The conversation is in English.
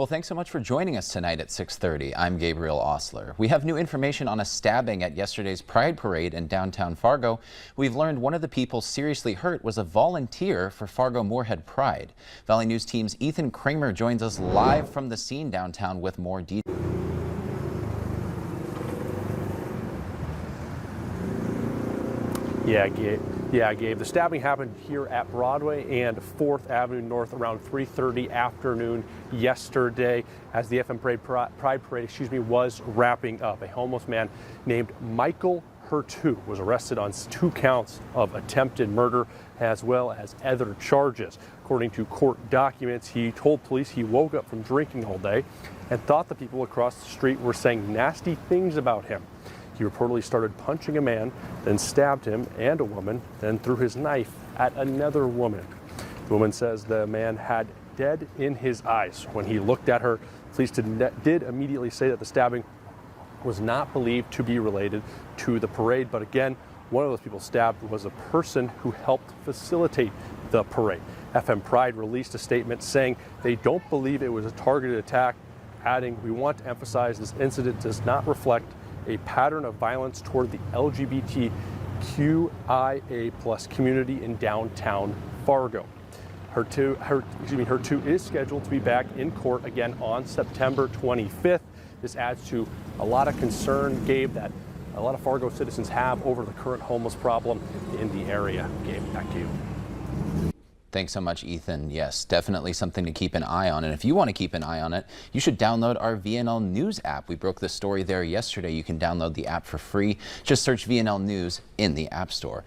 Well, thanks so much for joining us tonight at 6:30. I'm Gabriel Osler. We have new information on a stabbing at yesterday's Pride Parade in downtown Fargo. We've learned one of the people seriously hurt was a volunteer for Fargo Moorhead Pride. Valley News Team's Ethan Kramer joins us live from the scene downtown with more details. Yeah, Gabe. The stabbing happened here at Broadway and 4th Avenue North around 3:30 afternoon yesterday as the FM Pride Parade was wrapping up. A homeless man named Michael Hurtu was arrested on 2 counts of attempted murder as well as other charges. According to court documents, he told police he woke up from drinking all day and thought the people across the street were saying nasty things about him. He reportedly started punching a man, then stabbed him and a woman, then threw his knife at another woman. The woman says the man had dead in his eyes when he looked at her. Police did immediately say that the stabbing was not believed to be related to the parade, but again, one of those people stabbed was a person who helped facilitate the parade. FM Pride released a statement saying they don't believe it was a targeted attack, adding, "We want to emphasize this incident does not reflect a pattern of violence toward the LGBTQIA+ community in downtown Fargo." Hurtu is scheduled to be back in court again on September 25th. This adds to a lot of concern, Gabe, that a lot of Fargo citizens have over the current homeless problem in the area. Gabe, back to you. Thanks so much, Ethan. Yes, definitely something to keep an eye on. And if you want to keep an eye on it, you should download our VNL News app. We broke the story there yesterday. You can download the app for free. Just search VNL News in the App Store.